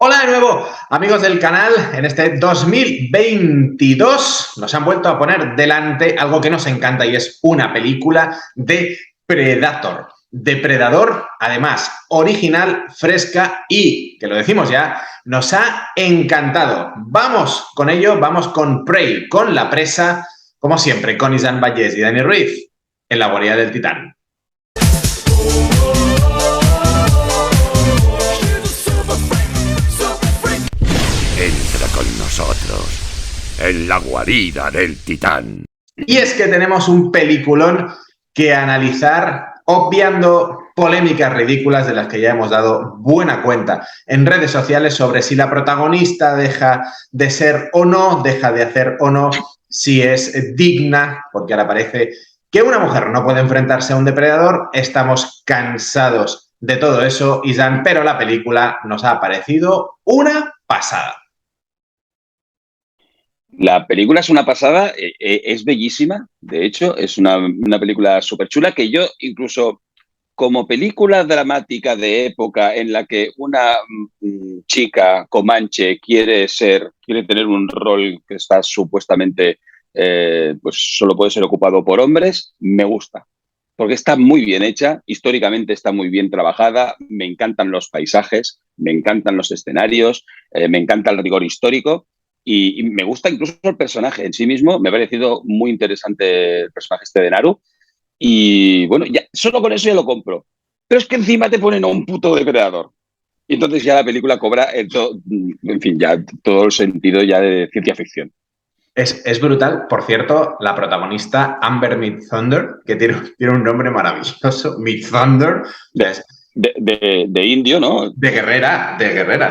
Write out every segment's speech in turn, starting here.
Hola de nuevo, amigos del canal. En este 2022 nos han vuelto a poner delante algo que nos encanta y es una película de Predator. Depredador, además, original, fresca y, que lo decimos ya, nos ha encantado. Vamos con ello, vamos con Prey, con La Presa, como siempre, con Isán Vallés y Dani Ruiz, en la guarida del Titán. Entra con nosotros en la guarida del Titán. Y es que tenemos un peliculón que analizar, obviando polémicas ridículas de las que ya hemos dado buena cuenta en redes sociales sobre si la protagonista deja de ser o no, deja de hacer o no, si es digna, porque ahora parece que una mujer no puede enfrentarse a un depredador. Estamos cansados de todo eso, Isan, pero la película nos ha parecido una pasada. La película es una pasada, es bellísima, de hecho, es una película súper chula que yo incluso como película dramática de época en la que una chica comanche quiere tener un rol que está supuestamente, pues solo puede ser ocupado por hombres, me gusta. Porque está muy bien hecha, históricamente está muy bien trabajada, me encantan los paisajes, me encantan los escenarios, me encanta el rigor histórico. Y me gusta incluso el personaje en sí mismo. Me ha parecido muy interesante el personaje este de Naru. Y bueno, ya, solo con eso ya lo compro. Pero es que encima te ponen a un puto depredador. Y entonces ya la película cobra, en fin, ya todo el sentido ya de ciencia ficción. Es brutal. Por cierto, la protagonista Amber Midthunder, que tiene un nombre maravilloso, Midthunder, de indio, ¿no? de guerrera,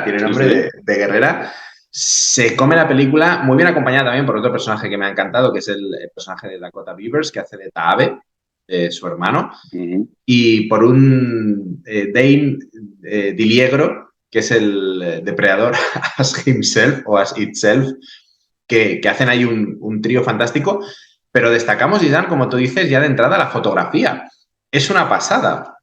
tiene nombre Sí. de guerrera. Se come la película muy bien acompañada también por otro personaje que me ha encantado, que es el personaje de Dakota Beavers, que hace de Taabe, su hermano, y por un Dane Diliegro, que es el depredador as himself o as itself, que hacen ahí un trío fantástico, pero destacamos, Isan, como tú dices, ya de entrada la fotografía. Es una pasada.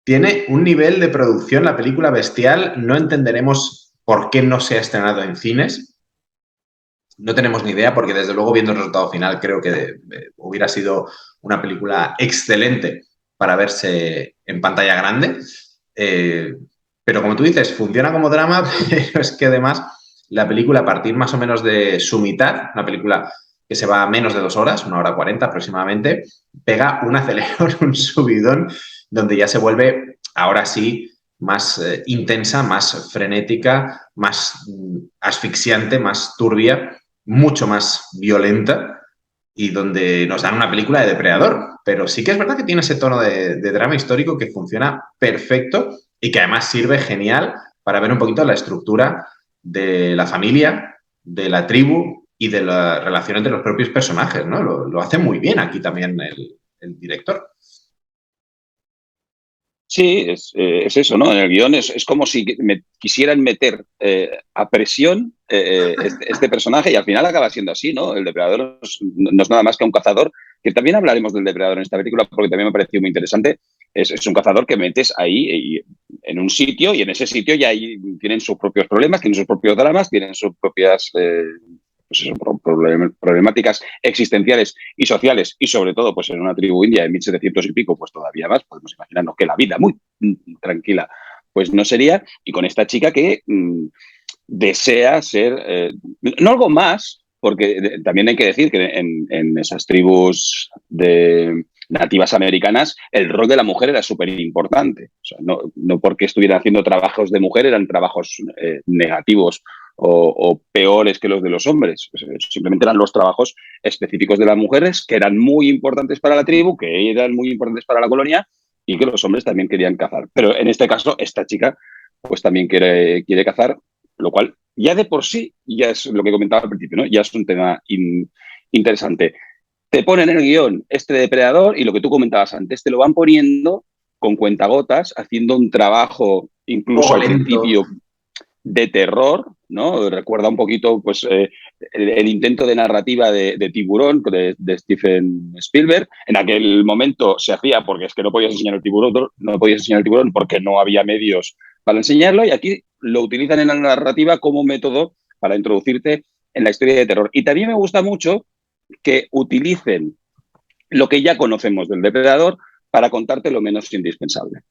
Tiene un nivel de producción la película bestial, no entenderemos por qué no se ha estrenado en cines. No tenemos ni idea, porque desde luego viendo el resultado final creo que hubiera sido una película excelente para verse en pantalla grande. Pero como tú dices, funciona como drama, pero es que además la película, a partir más o menos de su mitad, una película que se va a menos de 2 horas, 1 hora 40 aproximadamente, pega un acelerón, un subidón, donde ya se vuelve, ahora sí, más intensa, más frenética, más asfixiante, más turbia, mucho más violenta, y donde nos dan una película de depredador. Pero sí que es verdad que tiene ese tono de drama histórico que funciona perfecto y que además sirve genial para ver un poquito la estructura de la familia, de la tribu y de la relación entre los propios personajes, ¿no? Lo hace muy bien aquí también el director. Sí, es eso, ¿no? En el guión es como si quisieran meter a presión este personaje y al final acaba siendo así, ¿no? El depredador no es nada más que un cazador, que también hablaremos del depredador en esta película porque también me ha parecido muy interesante. Es un cazador que metes ahí en un sitio y en ese sitio ya ahí tienen sus propios problemas, tienen sus propios dramas, tienen sus propias pues eso, problemáticas existenciales y sociales, y sobre todo pues en una tribu india de 1700 y pico, pues todavía más, podemos imaginarnos que la vida muy tranquila pues no sería, y con esta chica que desea ser, no algo más, porque también hay que decir que en esas tribus de nativas americanas, el rol de la mujer era súper importante. O sea, no porque estuvieran haciendo trabajos de mujer, eran trabajos negativos o peores que los de los hombres. Simplemente eran los trabajos específicos de las mujeres que eran muy importantes para la tribu, que eran muy importantes para la colonia y que los hombres también querían cazar. Pero en este caso, esta chica pues también quiere cazar, lo cual ya de por sí, ya es lo que comentaba al principio, ¿no? Ya es un tema interesante. Te ponen en el guión este depredador y lo que tú comentabas antes, te lo van poniendo con cuentagotas, haciendo un trabajo incluso al principio de terror, ¿no? Recuerda un poquito pues, el intento de narrativa de Tiburón, de Steven Spielberg. En aquel momento se hacía porque es que no podías enseñar el tiburón porque no había medios para enseñarlo, y aquí lo utilizan en la narrativa como método para introducirte en la historia de terror. Y también me gusta mucho que utilicen lo que ya conocemos del depredador para contarte lo menos indispensable.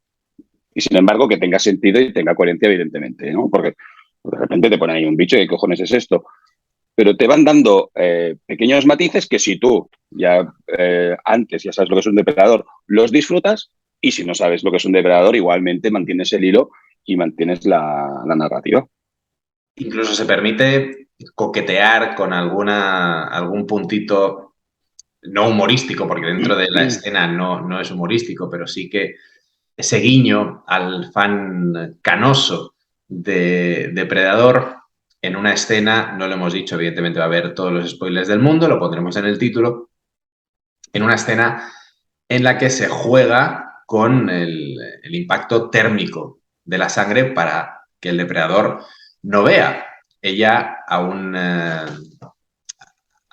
Y sin embargo, que tenga sentido y tenga coherencia, evidentemente, ¿no? Porque de repente te ponen ahí un bicho y ¿qué cojones es esto? Pero te van dando pequeños matices que si tú ya antes ya sabes lo que es un depredador, los disfrutas, y si no sabes lo que es un depredador, igualmente mantienes el hilo y mantienes la narrativa. Incluso se permite coquetear con algún puntito no humorístico, porque dentro de la escena no es humorístico, pero sí que ese guiño al fan canoso de Depredador en una escena, no lo hemos dicho, evidentemente va a haber todos los spoilers del mundo, lo pondremos en el título, en una escena en la que se juega con el impacto térmico de la sangre para que el depredador no vea. Ella a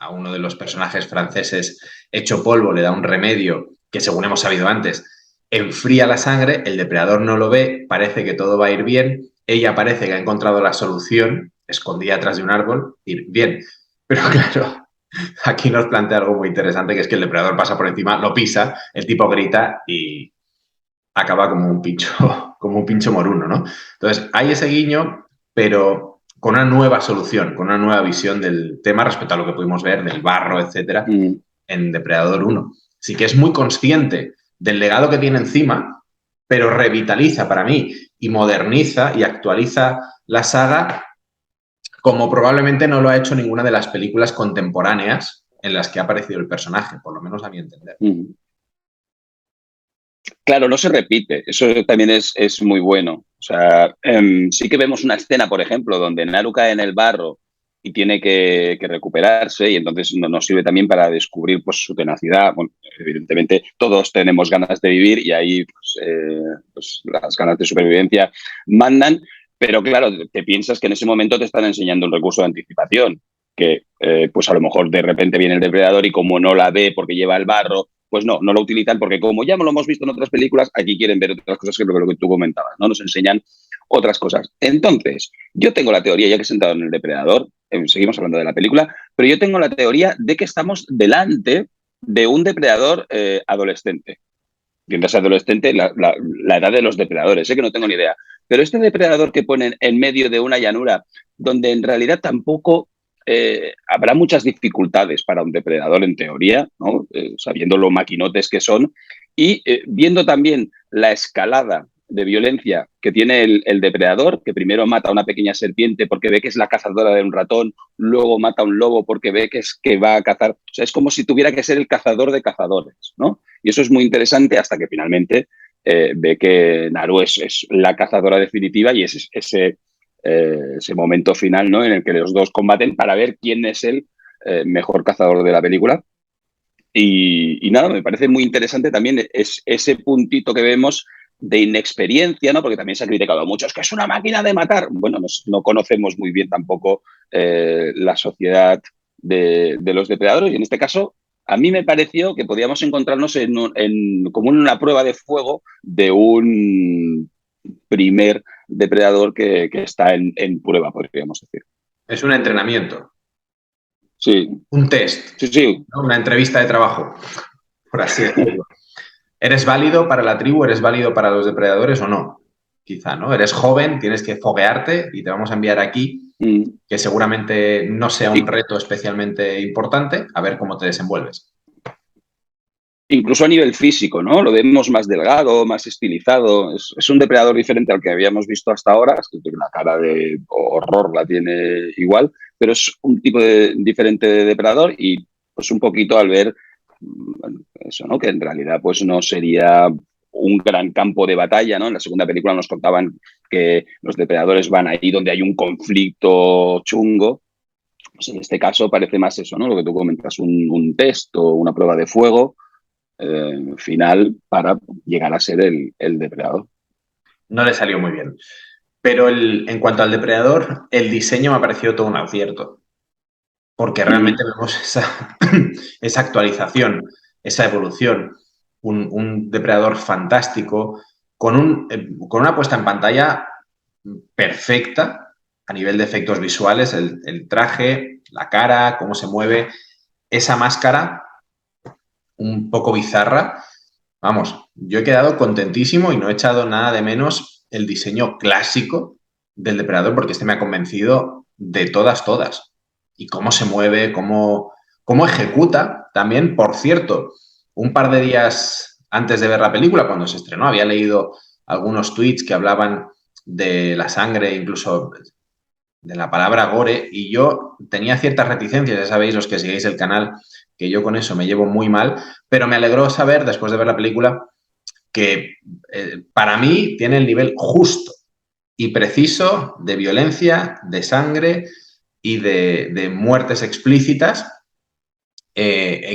uno de los personajes franceses hecho polvo le da un remedio que, según hemos sabido antes, enfría la sangre, el depredador no lo ve, parece que todo va a ir bien, ella parece que ha encontrado la solución, escondida atrás de un árbol, y bien. Pero claro, aquí nos plantea algo muy interesante, que es que el depredador pasa por encima, lo pisa, el tipo grita y acaba como un pincho, como un pincho moruno, ¿no? Entonces, hay ese guiño, pero con una nueva solución, con una nueva visión del tema respecto a lo que pudimos ver, del barro, etcétera, en Depredador 1. Sí que es muy consciente del legado que tiene encima, pero revitaliza para mí y moderniza y actualiza la saga como probablemente no lo ha hecho ninguna de las películas contemporáneas en las que ha aparecido el personaje, por lo menos a mi entender. Claro, no se repite, eso también es muy bueno. O sea, sí que vemos una escena, por ejemplo, donde Naru cae en el barro y tiene que recuperarse, y entonces nos sirve también para descubrir pues, su tenacidad. Bueno, evidentemente todos tenemos ganas de vivir y ahí pues las ganas de supervivencia mandan, pero claro, te piensas que en ese momento te están enseñando un recurso de anticipación, que pues a lo mejor de repente viene el depredador y como no la ve porque lleva el barro, pues no lo utilizan porque como ya lo hemos visto en otras películas, aquí quieren ver otras cosas que lo que tú comentabas, ¿no? Nos enseñan otras cosas. Entonces, yo tengo la teoría, ya que he sentado en el depredador, seguimos hablando de la película, pero yo tengo la teoría de que estamos delante de un depredador adolescente. Mientras adolescente, la edad de los depredadores, que no tengo ni idea. Pero este depredador que ponen en medio de una llanura, donde en realidad tampoco habrá muchas dificultades para un depredador en teoría, ¿no? Sabiendo lo maquinotes que son, y viendo también la escalada de violencia que tiene el depredador, que primero mata a una pequeña serpiente porque ve que es la cazadora de un ratón, luego mata a un lobo porque ve que va a cazar. O sea, es como si tuviera que ser el cazador de cazadores, ¿no? Y eso es muy interesante hasta que finalmente ve que Naru es la cazadora definitiva y es ese momento final, ¿no? En el que los dos combaten para ver quién es el mejor cazador de la película. Y nada, me parece muy interesante también ese puntito que vemos de inexperiencia, ¿no? Porque también se ha criticado mucho, es que es una máquina de matar. Bueno, no conocemos muy bien tampoco la sociedad de los depredadores, y en este caso a mí me pareció que podíamos encontrarnos como en una prueba de fuego de un primer depredador que está en prueba, podríamos decir. Es un entrenamiento. Sí. Un test. Sí. ¿No? Una entrevista de trabajo, por así decirlo. ¿Eres válido para la tribu? ¿Eres válido para los depredadores o no? Quizá, ¿no? Eres joven, tienes que foguearte y te vamos a enviar aquí, que seguramente no sea un reto especialmente importante, a ver cómo te desenvuelves. Incluso a nivel físico, ¿no? Lo vemos más delgado, más estilizado. Es un depredador diferente al que habíamos visto hasta ahora. Es que la cara de horror la tiene igual, pero es un tipo diferente de depredador y pues un poquito al ver eso, ¿no? Que en realidad pues no sería un gran campo de batalla, ¿no? En la segunda película nos contaban que los depredadores van ahí donde hay un conflicto chungo. Pues en este caso parece más eso, ¿no? Lo que tú comentas, un test o una prueba de fuego final para llegar a ser el depredador. No le salió muy bien. Pero en cuanto al depredador, el diseño me ha parecido todo un acierto. Porque realmente vemos esa actualización, esa evolución. Un depredador fantástico, con una puesta en pantalla perfecta a nivel de efectos visuales, el traje, la cara, cómo se mueve, esa máscara un poco bizarra. Vamos, yo he quedado contentísimo y no he echado nada de menos el diseño clásico del Depredador, porque este me ha convencido de todas. Y cómo se mueve, cómo ejecuta. También, por cierto, un par de días antes de ver la película, cuando se estrenó, había leído algunos tweets que hablaban de la sangre, incluso de la palabra gore, y yo tenía ciertas reticencias, ya sabéis los que seguís el canal, que yo con eso me llevo muy mal, pero me alegró saber, después de ver la película, que para mí tiene el nivel justo y preciso de violencia, de sangre y de muertes explícitas,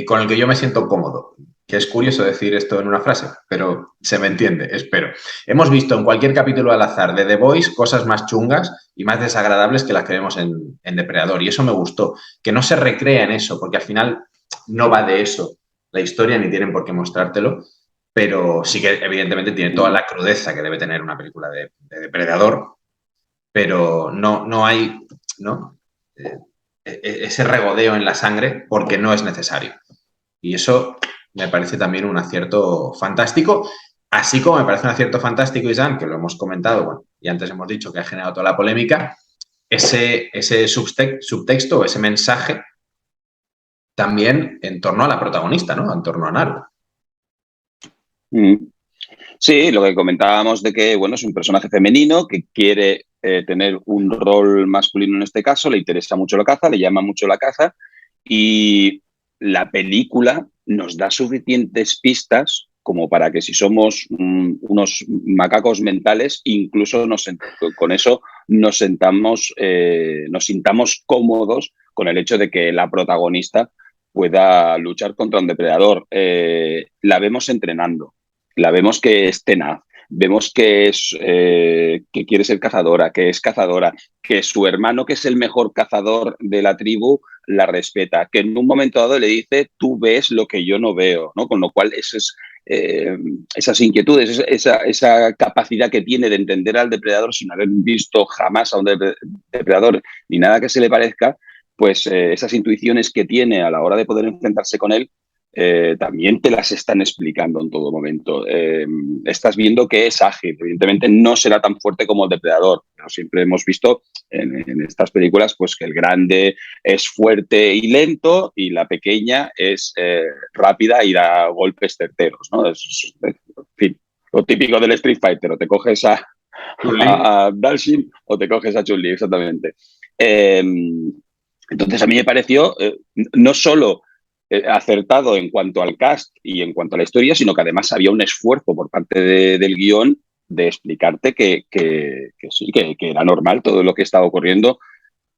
con el que yo me siento cómodo. Que es curioso decir esto en una frase, pero se me entiende, espero. Hemos visto en cualquier capítulo al azar de The Boys cosas más chungas y más desagradables que las que vemos en Depredador, y eso me gustó, que no se recrea en eso, porque al final no va de eso la historia, ni tienen por qué mostrártelo, pero sí que evidentemente tiene toda la crudeza que debe tener una película de Depredador, pero no hay, ¿no? Ese regodeo en la sangre porque no es necesario. Y eso me parece también un acierto fantástico, así como me parece un acierto fantástico, Isan, que lo hemos comentado, bueno, y antes hemos dicho que ha generado toda la polémica, ese subtexto, ese mensaje también en torno a la protagonista, ¿no? En torno a Naru. Sí, lo que comentábamos de que, bueno, es un personaje femenino que quiere tener un rol masculino en este caso, le interesa mucho la caza, le llama mucho la caza, y la película nos da suficientes pistas como para que si somos unos macacos mentales, incluso con eso nos sintamos cómodos con el hecho de que la protagonista pueda luchar contra un depredador. La vemos entrenando, la vemos que es tenaz, vemos que que quiere ser cazadora, que es cazadora, que su hermano, que es el mejor cazador de la tribu, la respeta, que en un momento dado le dice, tú ves lo que yo no veo, ¿no? Con lo cual esas inquietudes, esa capacidad que tiene de entender al depredador sin haber visto jamás a un depredador ni nada que se le parezca, pues esas intuiciones que tiene a la hora de poder enfrentarse con él, también te las están explicando en todo momento. Estás viendo que es ágil, evidentemente no será tan fuerte como el depredador, pero siempre hemos visto en estas películas pues que el grande es fuerte y lento y la pequeña es rápida y da golpes certeros, ¿no? En fin, lo típico del Street Fighter, o te coges a Dalshin o te coges a Chun-Li, exactamente. Entonces a mí me pareció no solo acertado en cuanto al cast y en cuanto a la historia, sino que además había un esfuerzo por parte del guión de explicarte que sí, que era normal todo lo que estaba ocurriendo,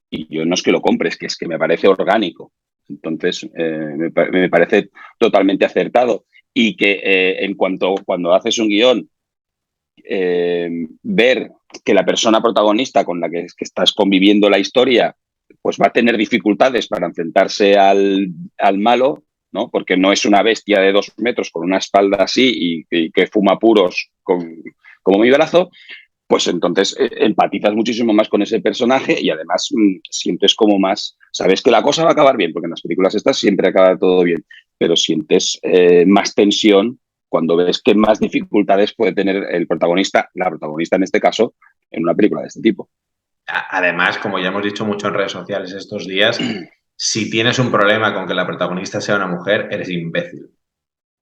y yo no es que lo compres, que es que me parece orgánico. Entonces, me parece totalmente acertado. Y que cuando haces un guión, ver que la persona protagonista con la que estás conviviendo la historia pues va a tener dificultades para enfrentarse al malo, ¿no? Porque no es una bestia de 2 metros con una espalda así y que fuma puros como mi brazo, pues entonces empatizas muchísimo más con ese personaje y además sientes como más, sabes que la cosa va a acabar bien, porque en las películas estas siempre acaba todo bien, pero sientes más tensión cuando ves que más dificultades puede tener el protagonista, la protagonista en este caso, en una película de este tipo. Además, como ya hemos dicho mucho en redes sociales estos días, si tienes un problema con que la protagonista sea una mujer, eres imbécil.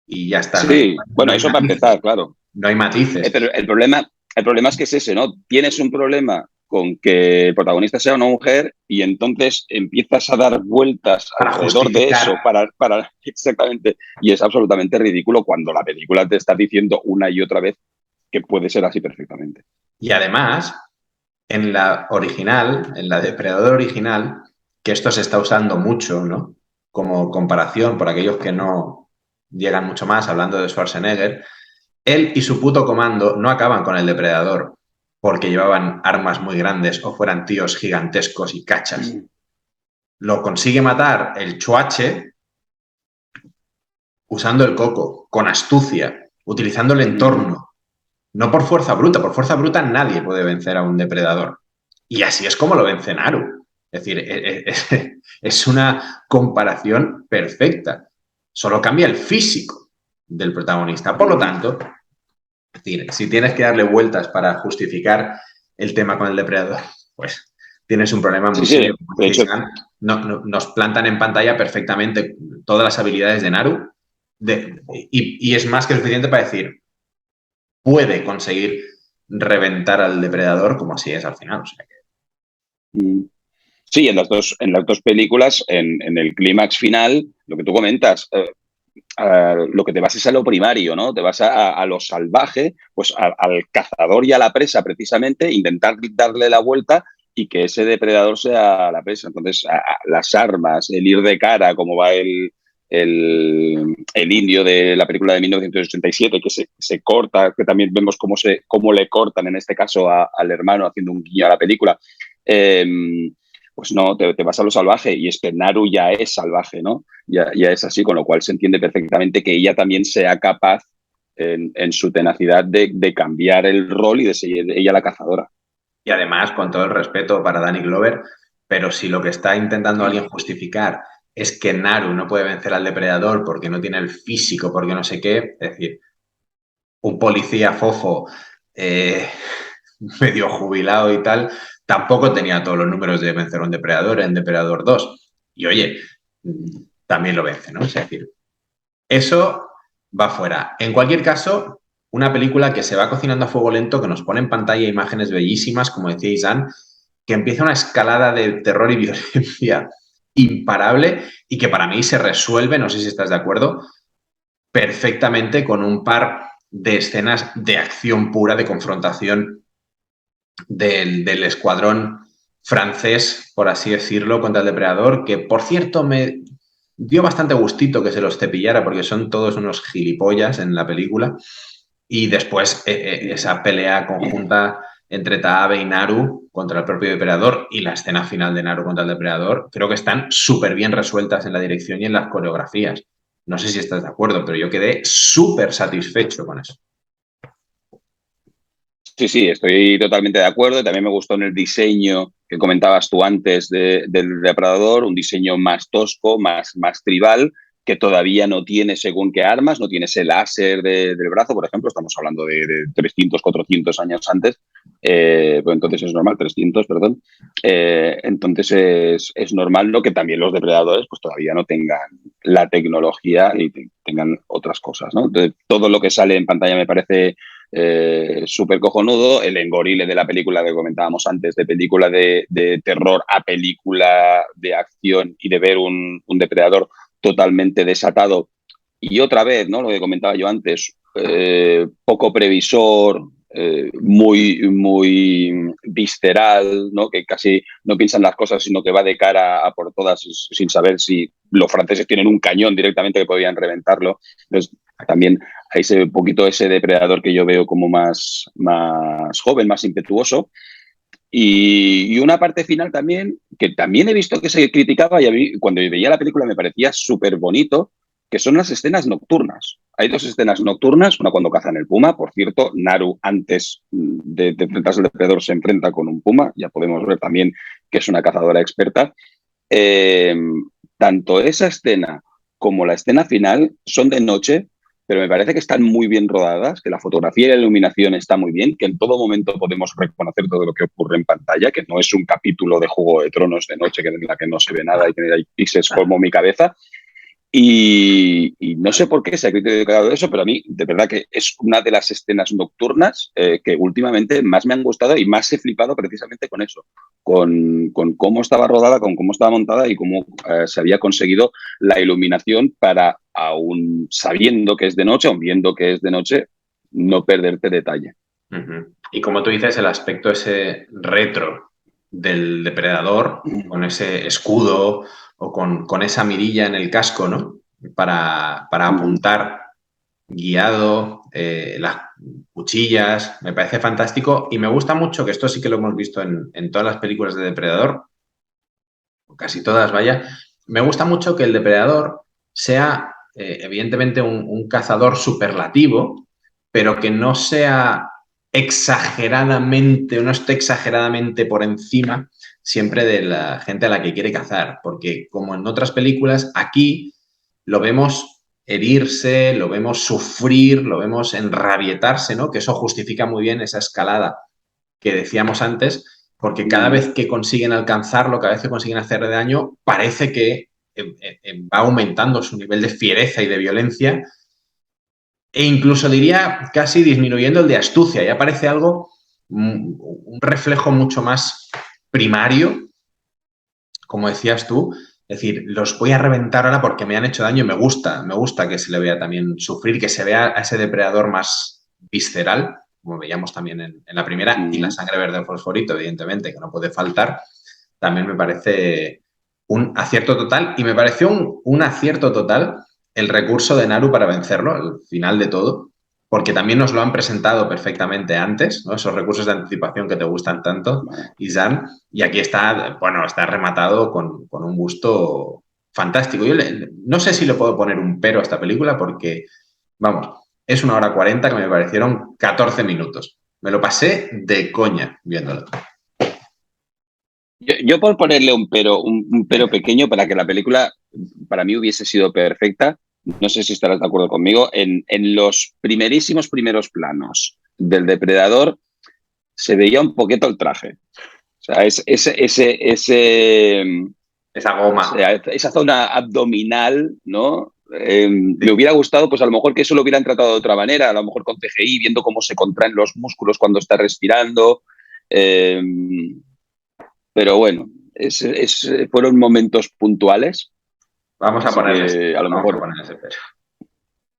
Y ya está. Sí, bueno, eso para empezar, claro. No hay matices. Pero el problema es que es ese, ¿no? Tienes un problema con que el protagonista sea una mujer y entonces empiezas a dar vueltas alrededor de eso para exactamente, y es absolutamente ridículo cuando la película te está diciendo una y otra vez que puede ser así perfectamente. Y además, en la original, en la Depredador original, que esto se está usando mucho, ¿no? Como comparación por aquellos que no llegan mucho más, hablando de Schwarzenegger, él y su puto comando no acaban con el Depredador porque llevaban armas muy grandes o fueran tíos gigantescos y cachas. Lo consigue matar el Chuache usando el coco, con astucia, utilizando el entorno. no por fuerza bruta nadie puede vencer a un depredador. Y así es como lo vence Naru. Es decir, es una comparación perfecta. Solo cambia el físico del protagonista. Por lo tanto, es decir, si tienes que darle vueltas para justificar el tema con el depredador, pues tienes un problema muy Sí, serio. de hecho, Nos plantan en pantalla perfectamente todas las habilidades de Naru y es más que suficiente para decir, puede conseguir reventar al depredador como así es al final. O sea que... mm, sí, en las dos películas, en el clímax final, lo que tú comentas, lo que te vas es a lo primario, ¿no? Te vas a lo salvaje, pues al cazador y a la presa, precisamente, intentar darle la vuelta y que ese depredador sea la presa. Entonces, las armas, el ir de cara, como va el indio de la película de 1987, que se corta, que también vemos cómo le cortan, en este caso, al hermano, haciendo un guiño a la película. Pues no, te vas a lo salvaje, y es que Naru ya es salvaje, ¿no? Ya es así, con lo cual se entiende perfectamente que ella también sea capaz en su tenacidad de cambiar el rol y de ser ella la cazadora. Y además, con todo el respeto para Danny Glover, pero si lo que está intentando alguien justificar es que Naru no puede vencer al depredador porque no tiene el físico, porque no sé qué, es decir, un policía fofo eh, medio jubilado y tal, tampoco tenía todos los números de vencer a un depredador en Depredador 2. Y oye, también lo vence, ¿no? Es decir, eso va fuera. En cualquier caso, una película que se va cocinando a fuego lento, que nos pone en pantalla imágenes bellísimas, como decía Isan, que empieza una escalada de terror y violencia imparable y que para mí se resuelve, no sé si estás de acuerdo, perfectamente con un par de escenas de acción pura, de confrontación del escuadrón francés, por así decirlo, contra el depredador, que por cierto me dio bastante gustito que se los cepillara porque son todos unos gilipollas en la película. Y después esa pelea conjunta entre Taabe y Naru contra el propio depredador y la escena final de Naru contra el depredador, creo que están súper bien resueltas en la dirección y en las coreografías. No sé si estás de acuerdo, pero yo quedé súper satisfecho con eso. Sí, sí, estoy totalmente de acuerdo. También me gustó en el diseño que comentabas tú antes del depredador, un diseño más tosco, más tribal, que todavía no tiene según qué armas, no tiene ese láser del brazo, por ejemplo. Estamos hablando de 300, 400 años antes. Pues entonces es normal, 300, perdón. Entonces es normal lo que también los depredadores pues todavía no tengan la tecnología y tengan otras cosas, ¿no? Entonces, todo lo que sale en pantalla me parece súper cojonudo. El engorile de la película que comentábamos antes, de película de terror a película de acción y de ver un depredador totalmente desatado. Y otra vez, ¿no? Lo que comentaba yo antes, poco previsor, muy visceral, ¿no? Que casi no piensan las cosas, sino que va de cara a por todas sin saber si los franceses tienen un cañón directamente que podrían reventarlo. Entonces, también hay ese poquito ese depredador que yo veo como más joven, más impetuoso. Y una parte final también, que también he visto que se criticaba y a mí, cuando veía la película me parecía súper bonito, que son las escenas nocturnas. Hay dos escenas nocturnas, una cuando cazan el puma, por cierto, Naru antes de enfrentarse al depredador se enfrenta con un puma, ya podemos ver también que es una cazadora experta. Eh, Tanto esa escena como la escena final son de noche, pero me parece que están muy bien rodadas, que la fotografía y la iluminación está muy bien, que en todo momento podemos reconocer todo lo que ocurre en pantalla, que no es un capítulo de Juego de Tronos de noche en la que no se ve nada y que hay píxeles como mi cabeza. Y no sé por qué se ha criticado eso, pero a mí de verdad que es una de las escenas nocturnas que últimamente más me han gustado y más he flipado precisamente con eso, con cómo estaba rodada, con cómo estaba montada y cómo se había conseguido la iluminación para, aún sabiendo que es de noche, aún viendo que es de noche, no perderte detalle. Y como tú dices, el aspecto ese retro del depredador, con ese escudo o con esa mirilla en el casco, ¿no? Para apuntar guiado, las cuchillas, me parece fantástico y me gusta mucho, que esto sí que lo hemos visto en todas las películas de Depredador, o casi todas, vaya, me gusta mucho que el Depredador sea evidentemente un cazador superlativo, pero que no sea exageradamente, o no esté exageradamente por encima siempre de la gente a la que quiere cazar, porque como en otras películas, aquí lo vemos herirse, lo vemos sufrir, lo vemos enrabietarse, ¿no? Que eso justifica muy bien esa escalada que decíamos antes, porque cada vez que consiguen alcanzarlo, cada vez que consiguen hacerle daño, parece que va aumentando su nivel de fiereza y de violencia, e incluso diría casi disminuyendo el de astucia. Ya parece algo, un reflejo mucho más primario, como decías tú. Es decir, los voy a reventar ahora porque me han hecho daño y me gusta que se le vea también sufrir, que se vea a ese depredador más visceral, como veíamos también en la primera, y la sangre verde fosforito, evidentemente, que no puede faltar. También me parece un acierto total, y me pareció un acierto total el recurso de Naru para vencerlo, al final de todo, porque también nos lo han presentado perfectamente antes, ¿no? Esos recursos de anticipación que te gustan tanto, Izan, y aquí está, bueno, está rematado con un gusto fantástico. Yo no sé si le puedo poner un pero a esta película porque, vamos, es 1 hora 40 que me parecieron 14 minutos. Me lo pasé de coña viéndolo. Yo por ponerle un pero pequeño para que la película para mí hubiese sido perfecta, no sé si estarás de acuerdo conmigo, en los primerísimos primeros planos del depredador se veía un poquito el traje. O sea, esa goma. O sea, esa zona abdominal, ¿no? Me hubiera gustado, pues a lo mejor que eso lo hubieran tratado de otra manera, a lo mejor con CGI, viendo cómo se contraen los músculos cuando está respirando. Pero bueno, fueron momentos puntuales. Vamos a ponerle a lo mejor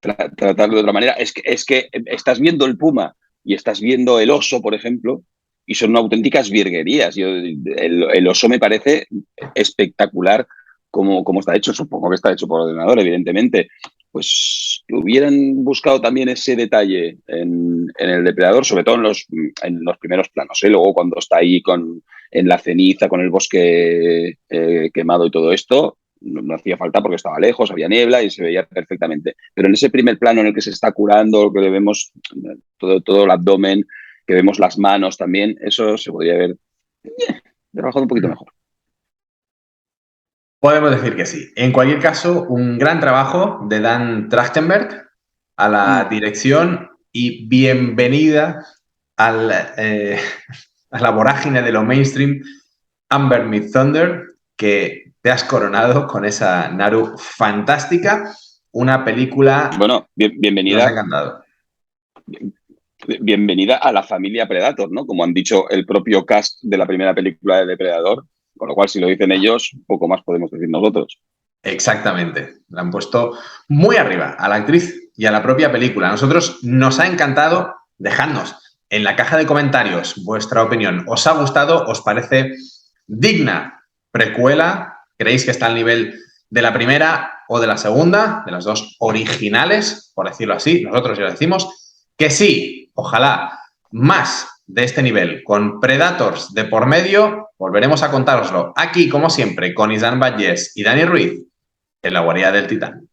tratarlo de otra manera. Es que estás viendo el puma y estás viendo el oso, por ejemplo, y son auténticas virguerías. El oso me parece espectacular como está hecho. Supongo que está hecho por ordenador, evidentemente. Pues hubieran buscado también ese detalle en el depredador, sobre todo en los primeros planos. Luego cuando está ahí en la ceniza, con el bosque quemado y todo esto, no hacía falta porque estaba lejos, había niebla y se veía perfectamente. Pero en ese primer plano en el que se está curando, que le vemos todo el abdomen, que vemos las manos también, eso se podría haber trabajado un poquito mejor. Podemos decir que sí. En cualquier caso, un gran trabajo de Dan Trachtenberg a la dirección, y bienvenida a la vorágine de lo mainstream, Amber Midthunder, que te has coronado con esa Naru fantástica. Una película. Bueno, bienvenida. Nos ha encantado. Bienvenida a la familia Predator, ¿no? Como han dicho el propio cast de la primera película de Depredador, con lo cual si lo dicen ellos, poco más podemos decir nosotros. Exactamente. La han puesto muy arriba a la actriz y a la propia película. A nosotros nos ha encantado. Dejadnos en la caja de comentarios vuestra opinión. ¿Os ha gustado? ¿Os parece digna precuela? ¿Creéis que está al nivel de la primera o de la segunda? De las dos originales, por decirlo así. Nosotros ya decimos que sí. Ojalá más de este nivel, con Predators de por medio. Volveremos a contároslo aquí, como siempre, con Izan Vallés y Dani Ruiz, en la guarida del Titán.